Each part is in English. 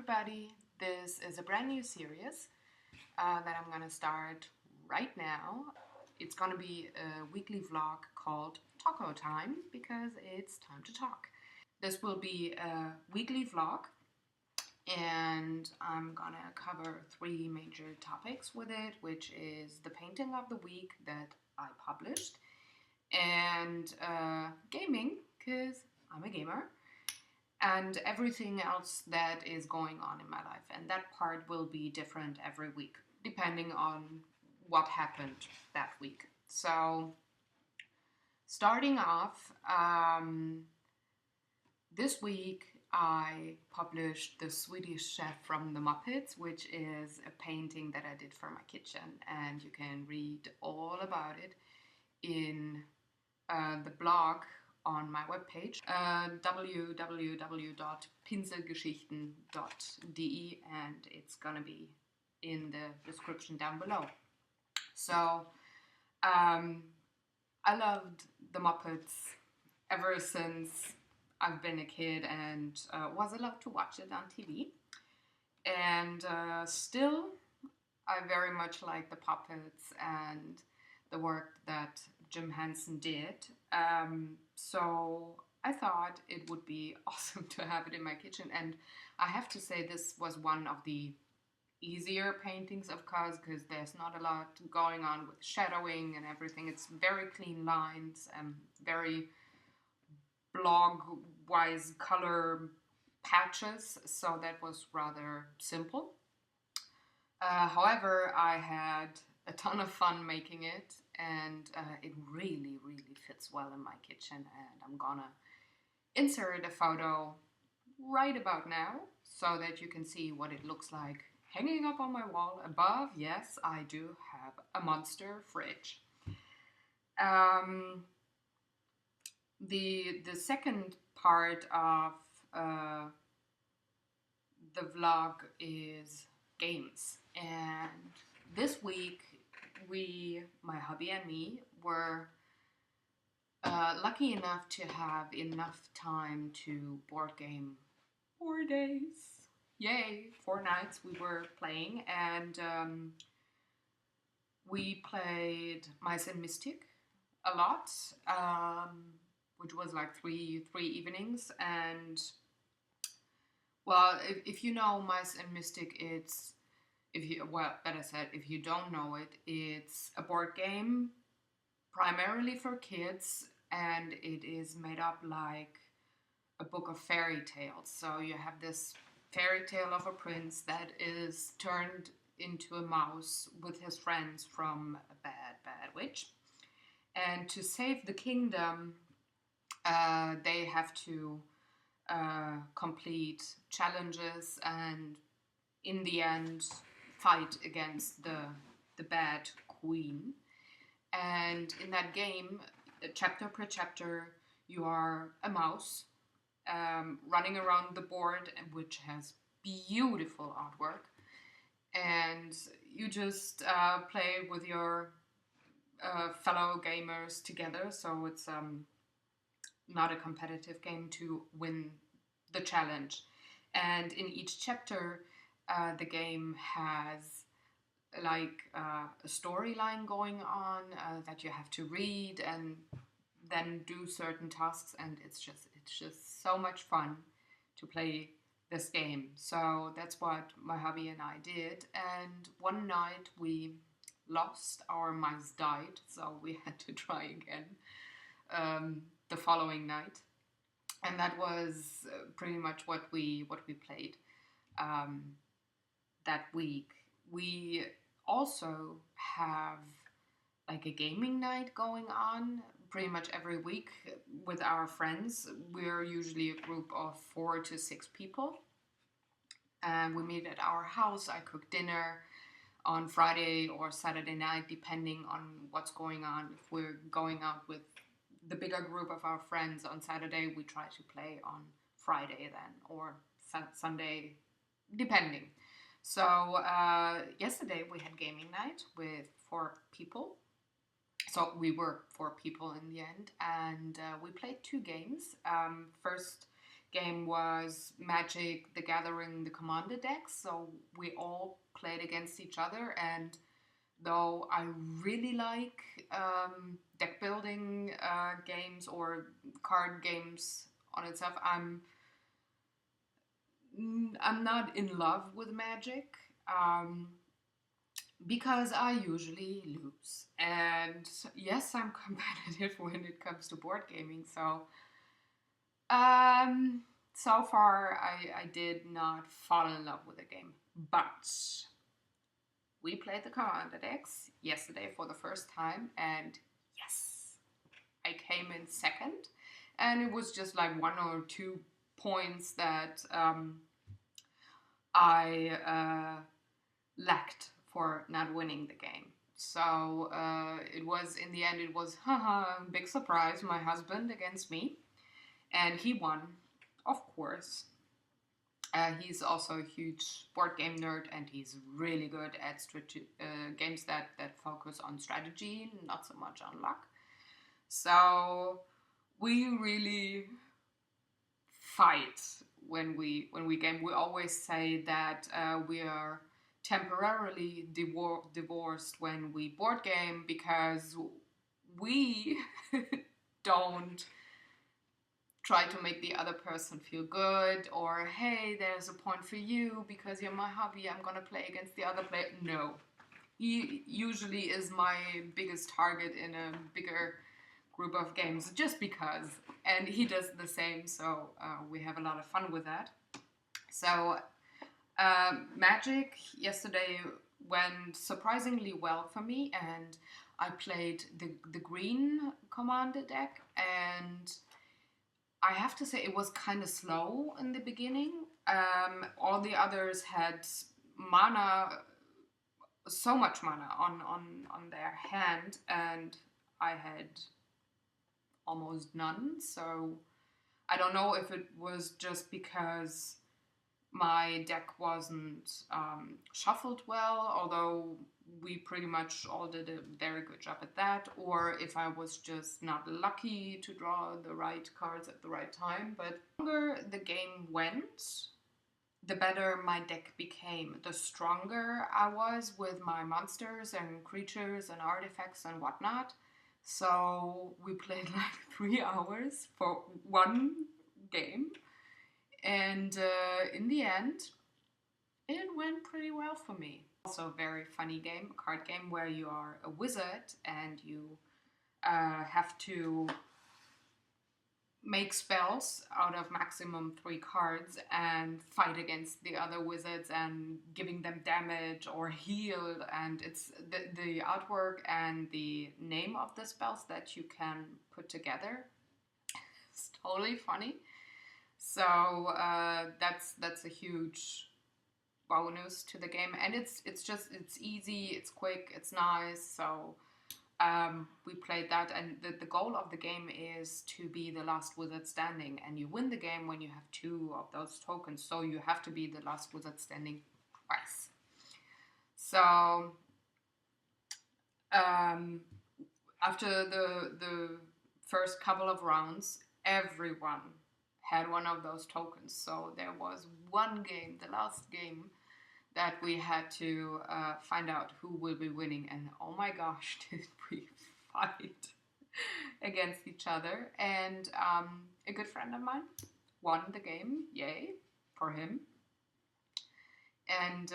everybody. This is a brand new series that I'm going to start right now. It's going to be a weekly vlog called Taco Time because it's time to talk. This will be a weekly vlog and I'm going to cover 3 major topics with it, which is the painting of the week that I published and gaming because I'm a gamer. And everything else that is going on in my life. And that part will be different every week, depending on what happened that week. So, starting off, this week I published The Swedish Chef from the Muppets, which is a painting that I did for my kitchen. And you can read all about it in the blog on my webpage, www.pinselgeschichten.de, and it's gonna be in the description down below. So, I loved the Muppets ever since I've been a kid and was allowed to watch it on TV. And still, I very much like the puppets and the work that Jim Henson did. So I thought it would be awesome to have it in my kitchen. And I have to say this was one of the easier paintings, of course, because there's not a lot going on with shadowing and everything. It's very clean lines and very blog-wise color patches. So that was rather simple. However, I had a ton of fun making it, and it really fits well in my kitchen, and I'm gonna insert a photo right about now so that you can see what it looks like hanging up on my wall above. Yes, I do have a monster fridge. The second part of the vlog is games, and this week my hubby and me, were lucky enough to have enough time to board game 4 days. Yay, 4 nights we were playing, and we played Mice and Mystic a lot, which was like three evenings. And well, if you know Mice and Mystic, if you don't know it, it's a board game primarily for kids, and it is made up like a book of fairy tales. So you have this fairy tale of a prince that is turned into a mouse with his friends from a bad witch. And to save the kingdom, they have to complete challenges and in the end fight against the bad queen. And in that game, chapter per chapter, you are a mouse running around the board, which has beautiful artwork, and you just play with your fellow gamers together. So it's not a competitive game to win the challenge. And in each chapter, the game has like a storyline going on that you have to read and then do certain tasks, and it's just so much fun to play this game. So that's what my hubby and I did, and one night we lost, our mice died, so we had to try again the following night, and that was pretty much what we played that week. We also have like a gaming night going on pretty much every week with our friends. We're usually a group of 4 to 6 people, and we meet at our house. I cook dinner on Friday or Saturday night, depending on what's going on. If we're going out with the bigger group of our friends on Saturday, we try to play on Friday then, or Sunday, depending. So yesterday we had gaming night with 4 people. So we were 4 people in the end, and we played 2 games. First game was Magic: The Gathering, the Commander decks. So we all played against each other, and though I really like deck building games or card games on itself, I'm not in love with Magic. Because I usually lose. And yes, I'm competitive when it comes to board gaming. So far, I did not fall in love with the game. But we played the Commander decks yesterday for the first time. And yes, I came in second. And it was just like 1 or 2 points that I lacked for not winning the game. So it was, in the end, it was, haha, big surprise, my husband against me. And he won, of course. He's also a huge board game nerd, and he's really good at games that focus on strategy, not so much on luck. So we really fight when we game. We always say that we are temporarily divorced when we board game, because we don't try to make the other person feel good, or hey, there's a point for you because you're my hobby, I'm gonna play against the other player. No, he usually is my biggest target in a bigger group of games, just because, and he does the same, so we have a lot of fun with that. So Magic yesterday went surprisingly well for me, and I played the green Commander deck, and I have to say it was kind of slow in the beginning. All the others had mana, so much mana on their hand, and I had almost none. So I don't know if it was just because my deck wasn't shuffled well, although we pretty much all did a very good job at that, or if I was just not lucky to draw the right cards at the right time. But the longer the game went, the better my deck became. The stronger I was with my monsters and creatures and artifacts and whatnot. So we played like 3 hours for one game. And in the end, it went pretty well for me. Also a very funny game, a card game where you are a wizard and you have to make spells out of maximum 3 cards and fight against the other wizards and giving them damage or heal. And it's the artwork and the name of the spells that you can put together. It's totally funny. So that's a huge bonus to the game, and it's easy, it's quick, it's nice. So we played that, and the goal of the game is to be the last wizard standing, and you win the game when you have 2 of those tokens. So you have to be the last wizard standing twice. So after the first couple of rounds, everyone had one of those tokens. So there was one game, the last game, that we had to find out who will be winning. And oh my gosh, did we fight against each other. And a good friend of mine won the game. Yay for him. And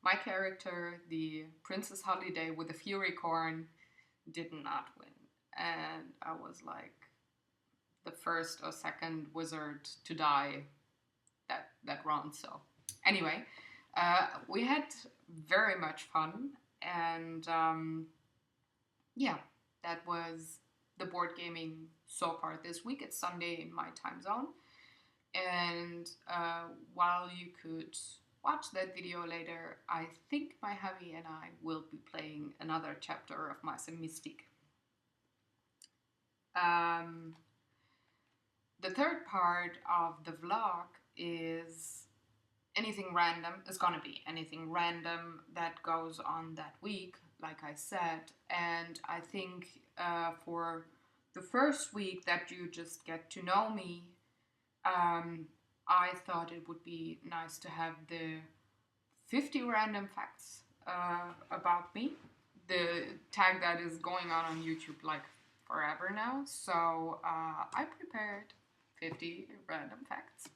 my character, the Princess Holiday with the Fury Corn, did not win. And I was like the first or second wizard to die that round. So anyway, we had very much fun, and yeah, that was the board gaming so far this week. It's Sunday in my time zone, and while you could watch that video later, I think my hubby and I will be playing another chapter of Mice and Mystique. The third part of the vlog is anything random. It's gonna be anything random that goes on that week, like I said. And I think for the first week that you just get to know me, I thought it would be nice to have the 50 random facts about me. The tag that is going on YouTube like forever now. So I prepared 50 random facts.